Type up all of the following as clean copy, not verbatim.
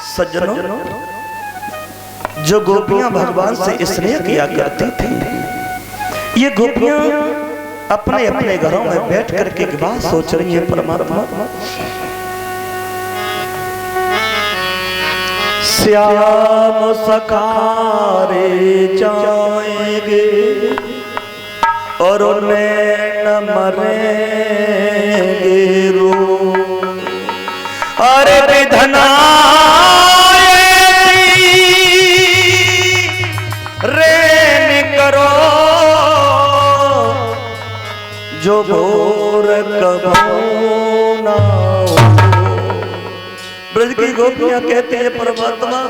सज्जनों, जो गोपियां भगवान से स्नेह किया करती थी, ये गोपियां अपने अपने घरों में बैठ करके एक बात सोच रही है, परमात्मा श्याम सखारे जाएंगे और उन्हें न मरेंगे रो। अरे विधना रेन करो जो भोर कबो ना हो। ब्रज की गोपियां कहती है, परमात्मा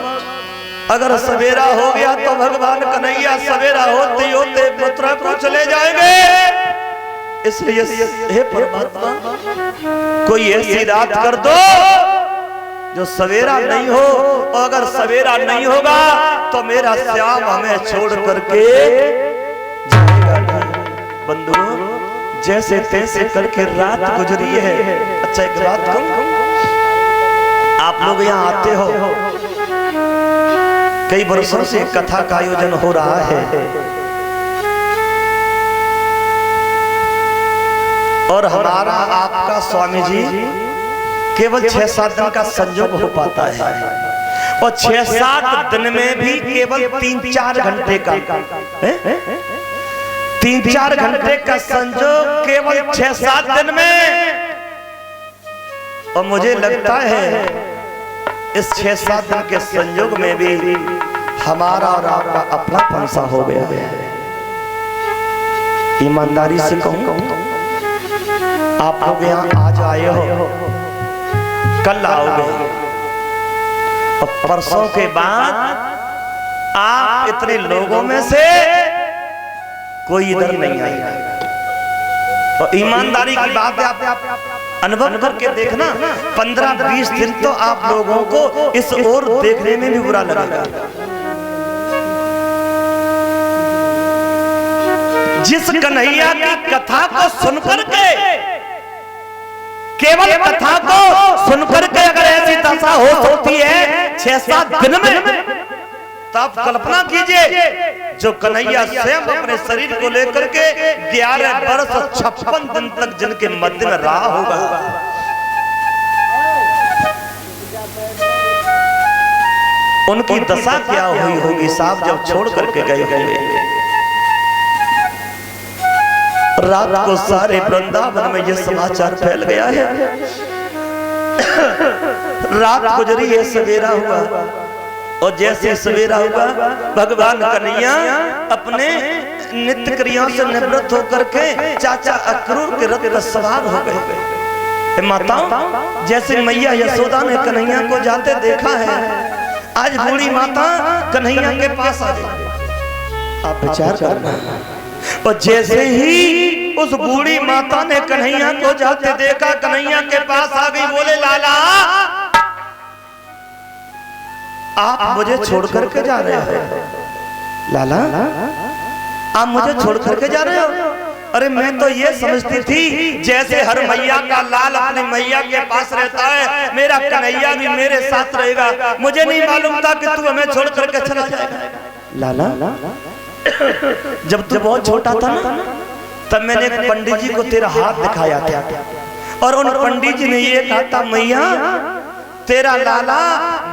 अगर सवेरा हो गया तो भगवान कन्हैया सवेरा होते होते मथुरा को चले जाएंगे, इसलिए हे परमात्मा कोई ऐसी रात कर दो जो सवेरा नहीं हो, और अगर सवेरा नहीं होगा तो मेरा श्याम हमें छोड़ करके जाएगा। बंधुओं, जैसे तैसे करके रात गुजरी है। अच्छा एक बात कहूं, आप लोग यहाँ आते हो, कई वर्षों से कथा का आयोजन हो रहा है और हमारा आपका स्वामी जी केवल 6-7 दिन का संयोग हो पाता है, और 6-7 दिन में भी केवल 3-4 घंटे का 3-4 घंटे का संयोग केवल 6-7 दिन में। और मुझे लगता है इस 6-7 दिन के संयोग में भी हमारा और आपका अपनापन सा हो गया है। ईमानदारी से कहूं, आप लोग यहाँ आज आए हो, कल आओगे और परसों के बाद आप इतने लोगों में से कोई इधर नहीं आएगा। तो ईमानदारी की बात है, आप अनुभव करके देखना, 15-20 दिन तो आप लोगों को इस ओर देखने में भी बुरा लगेगा। जिस कन्हैया की कथा को सुनकर के, केवल कथा को सुनकर के अगर ऐसी दशा हो सकती है 6-7 दिन में, तो आप कल्पना कीजिए जो कन्हैया स्वयं अपने शरीर को लेकर के 11 वर्ष 56 दिन तक जिनके मध्य में रहा होगा, उनकी दशा क्या हुई होगी साहब जब छोड़ करके गए होंगे। रात को सारे वृंदावन में यह समाचार फैल गया है। रात गुजरी है, सवेरा हुआ, और जैसे सवेरा हुआ भगवान कन्हैया अपने नित्य क्रियाओं से निवृत्त होकर के चाचा अक्रूर के रथ पर सवार हो गए। माताओं, जैसे मैया यशोदा ने कन्हैया को जाते देखा है, आज बूढ़ी माता कन्हैया के पास आ गई। आप विचार करना, और जैसे ही उस बूढ़ी माता ने कन्हैया को जाते देखा, कन्हैया के पास आ गई, बोले लाला आप मुझे छोड़ करके जा रहे हो? लाला आप मुझे छोड़ करके जा रहे हो? अरे मैं तो ये समझती थी जैसे हर मैया का लाल अपनी मैया के पास रहता है, मेरा कन्हैया भी मेरे साथ रहेगा। मुझे नहीं मालूम था कि तू हमें छोड़ करके चला जाएगा। लाला जब तू बहुत छोटा था ना, तब मैंने एक पंडित जी को तेरा हाथ दिखाया था, और उन पंडित जी ने ये कहा था, मैया तेरा लाला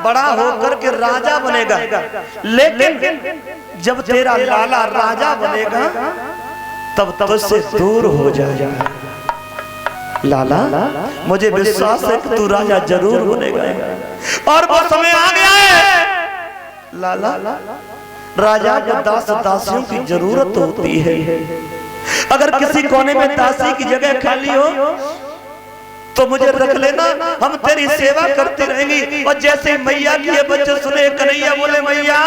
बड़ा होकर के राजा बनेगा, लेकिन जब तेरा लाला राजा बनेगा तब तुझसे दूर हो जाएगा। लाला मुझे विश्वास है कि तू राजा जरूर बनेगा, और वो समय आ गया है। लाला राजा को दास दासियों की जरूरत होती है। अगर किसी कोने में दासी की जगह खाली हो तो मुझे रख लेना, हम तेरी सेवा करते रहेंगे। और जैसे मैया की ये बच्चे सुने, कन्हैया बोले मैया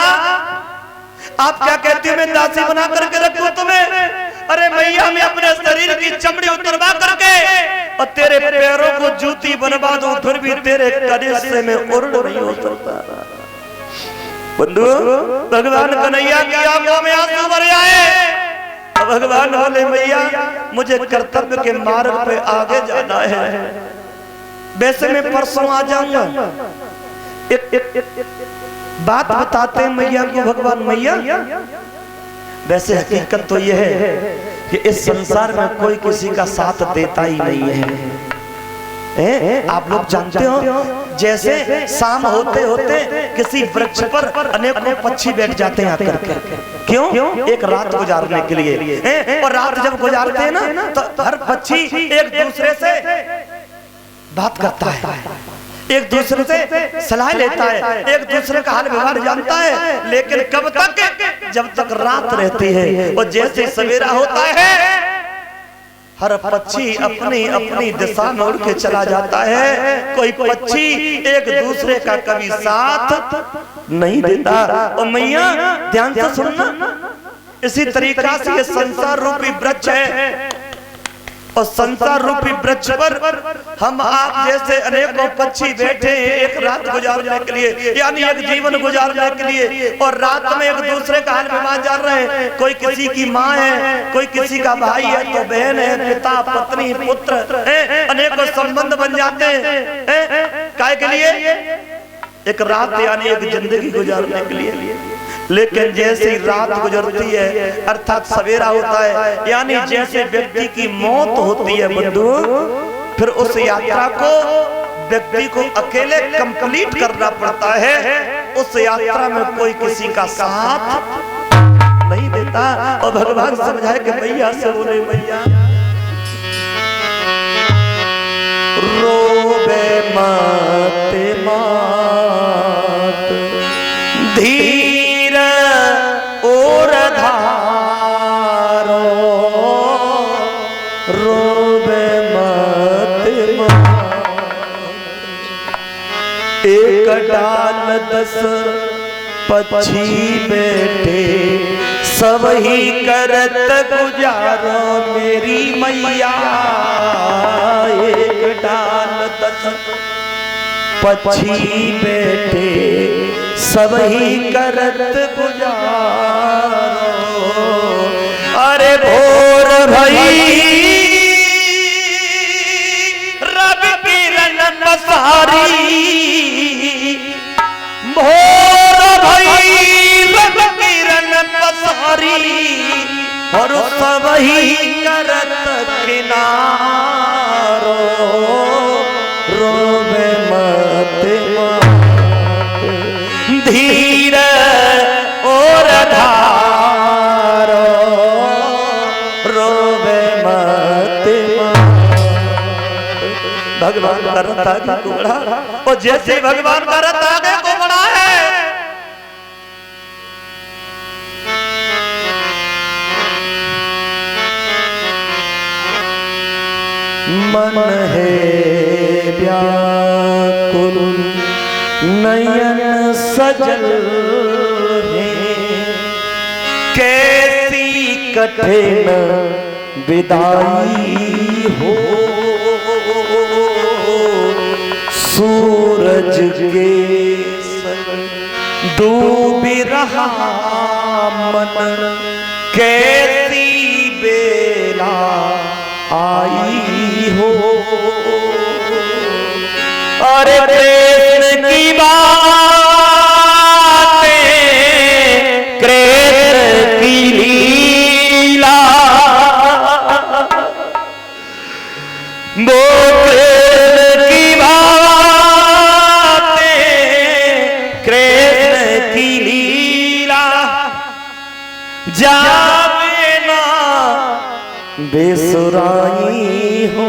आप क्या कहती हो, मैं दासी बना करके रखूं तुम्हें? अरे मैया मैं अपने शरीर की चमड़ी उतरवा करके और तेरे पैरों को जूती बनवा दूं, फिर भी तेरे कलेजे से मैं उड़ नहीं हो सकता। बंधु, भगवान कन्हैया की आंखों में आंसू भर आए। भगवान बोले मैया मुझे कर्तव्य के मार्ग पे आगे जाना है, वैसे मैं परसों आ जाऊंगा, बात बताते हैं मैया को भगवान मैया। वैसे हकीकत तो यह है कि इस संसार में कोई किसी का साथ देता ही नहीं है। आप लोग जानते हो जैसे शाम होते होते किसी वृक्ष पर अनेकों पक्षी बैठ जाते हैं आकर के, क्यों? एक रात गुजारने के लिए। और रात जब गुजारते हैं ना तो हर पक्षी एक दूसरे से बात करता है, एक दूसरे से सलाह लेता है, एक दूसरे का हाल व्यवहार जानता है। लेकिन कब तक? जब तक रात रहती है। और जैसे सवेरा होता है हर पक्षी अपनी अपनी दिशा में उड़ के चला जाता है। कोई पक्षी एक दूसरे का कभी साथ नहीं देता। और मैया ध्यान से सुनना, इसी तरीका से ये संसार रूपी वृक्ष है और संसार रूपी वृक्ष पर हम आप जैसे अनेकों पक्षी बैठे हैं एक रात गुजारने के लिए, यानी एक जीवन गुजारने के लिए। और रात में एक दूसरे का हाल व्यवहार जान रहे हैं। कोई किसी की माँ है, कोई किसी का भाई है तो बहन है, पिता पत्नी पुत्र, अनेकों संबंध बन जाते हैं। काय के लिए? एक रात यानी एक जिंदगी गुजारने के लिए। लेकिन जैसे रात गुजरती है अर्थात सवेरा होता है, यानी जैसे व्यक्ति की मौत होती है बंधु, फिर उस यात्रा को व्यक्ति को अकेले कंप्लीट करना पड़ता है। उस यात्रा में कोई किसी का साथ नहीं देता। और भगवान समझाए कि मैया से बोले मैया रोबे माते मात धीर और धारो रोबे मत एक डाल 10 पक्षी बैठे सब ही करत गुजारो मेरी मैया। एक डाल 10 पक्षी बैठे सब ही करत गुजारो। अरे भोर भई रब किरण पसारी, भोर भई रब किरण पसारी और सब ही करत किनारो रोवे मत धीर और धारो रोवे मत। भगवान भरत आगे को बढ़ा और जैसे भगवान भरत आगे को बढ़ा है मन है व्याकुल नयन सजल है कैसी कठिन विदाई हो। सूरज के डूब रहा मन कैसी बेला आई हो। अरे कृष्ण की बातें कृष्ण की लीला वो कृष्ण की बातें कृष्ण की लीला जावे ना बेसुराई हो।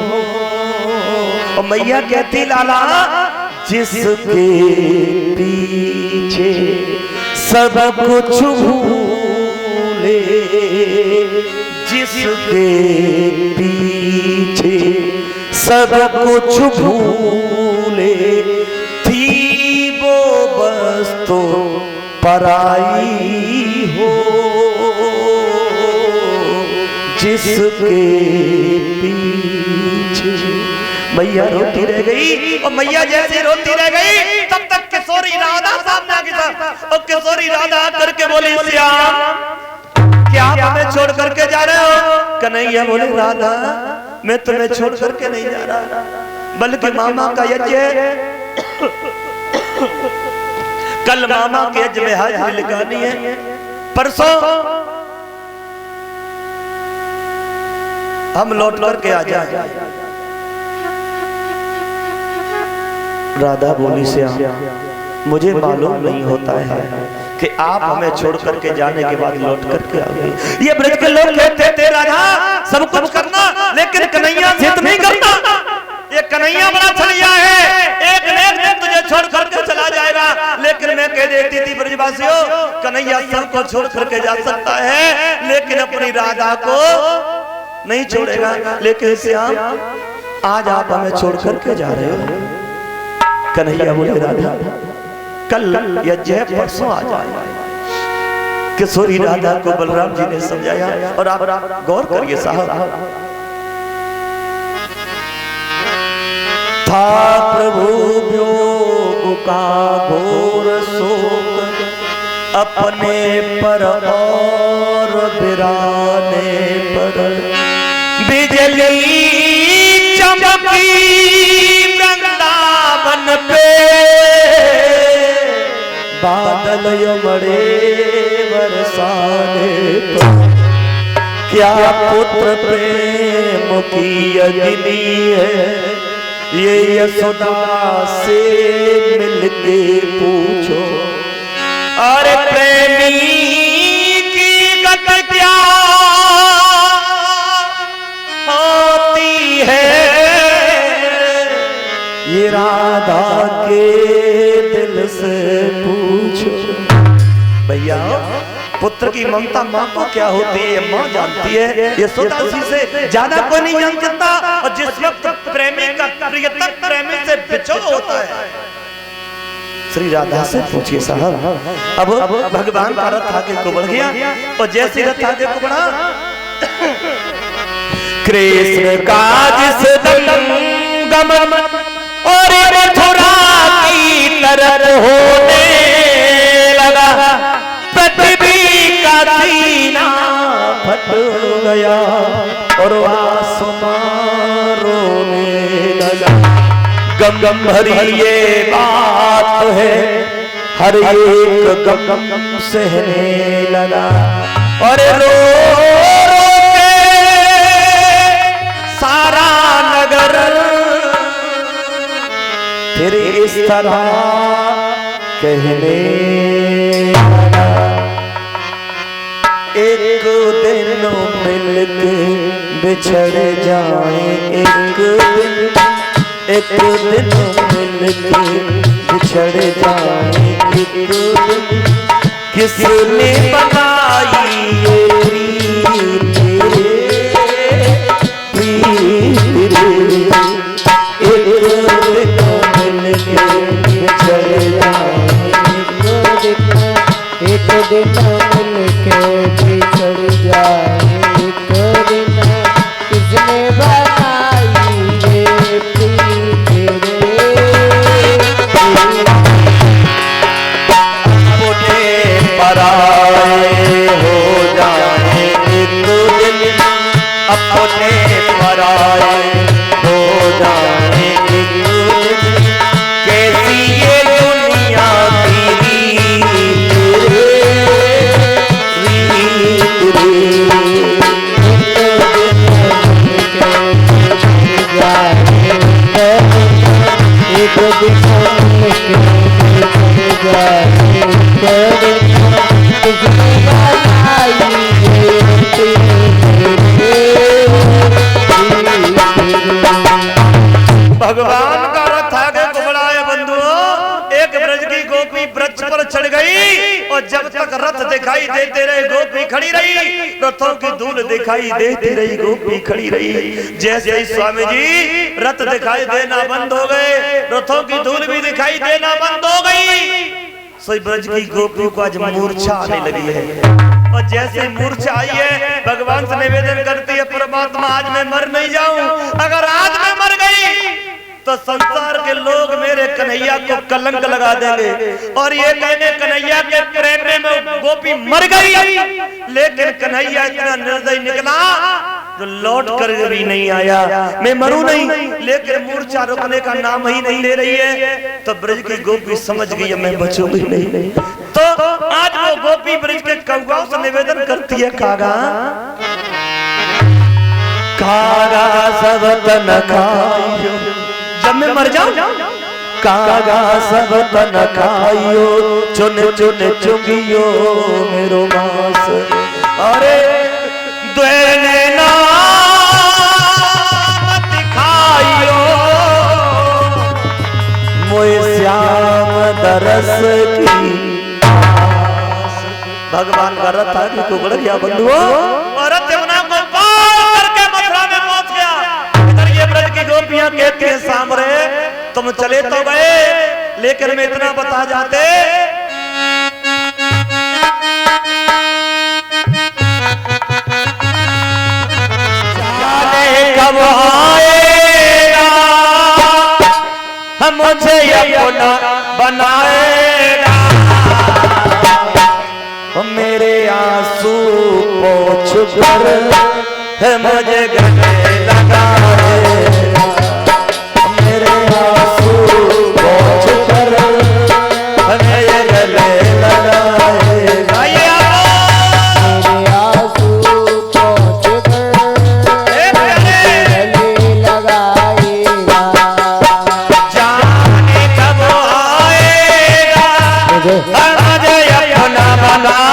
और मैया कहती लाला जिसके पीछे सब कुछ भूले, जिसके पीछे सब कुछ भूले थी वो बस तो पराई हो। जिसके पीछे मैया रोती रह गई। और मैया जैसे रोती रह गई तब तक किशोरी राधा सामने आ गई। और किशोरी राधा करके बोली श्याम क्या आप हमें छोड़ करके जा रहे हो? कन्हैया बोले राधा मैं तुम्हें छोड़ करके नहीं जा रहा, बल्कि मामा का यज्ञ कल मामा के अज में हाजिरी लगानी है, परसों हम लौट करके आ जाए। राधा बोली से मुझे मालूम नहीं होता है कि आप हमें छोड़ करके जाने के बाद लौट करके आ गए। ये ब्रज के लोग कहते थे राधा सब कुछ करना, लेकिन कन्हैया जिद नहीं करना। ये कन्हैया बड़ा छलिया है, एक न एक दिन तुझे छोड़ करके चला जाएगा। लेकिन मैं कह देती थी ब्रजवासियों, कन्हैया सबको छोड़ करके जा सकता है, लेकिन अपनी राधा को नहीं छोड़ेगा। लेकिन श्याम आज आप हमें छोड़ करके जा रहे हो। कन्हैया बोले राधा कल या जय परसों आ जाए। किशोरी राधा को बलराम जी ने समझाया, और आप गौर करिए साहब, था प्रभु वियोग का घोर शोक अपने पर और बिराने पर, बिजली चमकी वृंदावन पे, बादल यमड़े बरसाने पर, क्या पुत्र प्रेम की अग्नि है ये यशोदा से मिलके पूछो। अरे प्रेमी की गत क्या होती है ये राधा के दिल से पूछो। भैया पुत्र की ममता माँ को क्या होती है माँ जानती है, यशोदा जी से ज्यादा कोई नहीं जान सकता। और जिस वक्त प्रेमी का प्रियतम प्रेमी से बिछो होता है, श्री राधा से पूछिए साहब। अब भगवान का रथ आगे को बढ़ गया, और जैसे रथ आगे को बढ़ा, कृष्ण का जिस गमन और मथुरा की तरफ होने लगा, पृथ्वी का सीना फट गया और आसमान रोने लगा। गम गम भरी ये बात है, हर एक गम गम सहने लगा, और रो के सारा नगर फिर इस तरह कहने लगा। एक दिन मिलके बिछड़ जाए, एक दिन मिलके बिछड़ जाए, एक दिन किसने बनाई ये प्रीत रे, प्रीत रे। एक दिन मिलके बिछड़ जाए, एक दिन मिलके बिछड़ जाए, एक दिन किसने बनाई ये प्रीत रे। अपने पराए हो जाए एक दिन, अपने पराए हो जाए एक दिन, कैसी ये दुनिया की एक दिन भगवान का रथ आगे को बढ़ाया बंधुओं। एक ब्रज की गोपी वृक्ष पर चढ़ गई, और जब तक रथ दिखाई देते रहे गोपी खड़ी रही, रथों की धूल दिखाई देती रही गोपी खड़ी रही। जैसे ही स्वामी जी रथ दिखाई देना बंद हो गए, रथों की धूल भी दिखाई देना बंद हो गई, सोई ब्रज की गोपी को आज मूर्छा आने लगी है। और जैसे मूर्छा आई है, भगवान से निवेदन करती है, परमात्मा आज मैं मर नहीं जाऊं, अगर आज मैं मर गई तो संसार के लोग मेरे कन्हैया को कलंक लगा देंगे, और ये कहने कन्हैया के प्रेम में गोपी मर गई। लेकिन कन्हैया इतना निर्दयी निकला तो लौट कर भी नहीं आया। मैं मरूं नहीं, लेकिन मूर्छा रुकने का नाम ही नहीं ले रही है। तो ब्रज की गोपी समझ गई मैं बचूंगी नहीं। तो आज वो गोपी ब्रज के कौवाओं से निवेदन करती है, कागा कागा सब तन खाइयो, जब मैं मर जाऊं कागा सब तन खाइयो, चुन चुन चुगियो मेरो मांस। अरे द्वेने नाम दिखाइयो, मोए श्याम दरस की। भगवान का रथ आगे को बढ़ गया बंधुओं, और रथ यमुना को पार करके मथुरा में पहुंच गया। इधर ये ब्रज की गोपियां कहती हैं सांवरे तुम चले तो गए, लेकिन मैं इतना बता जाते कब आएगा मुझे अपना बनाएगा, मेरे आंसू पोंछ कर मुझे गले लगाएगा, मेरे आंसू पोंछ कर मुझे गले लगाएगा। मुझे अपना बनाएगा,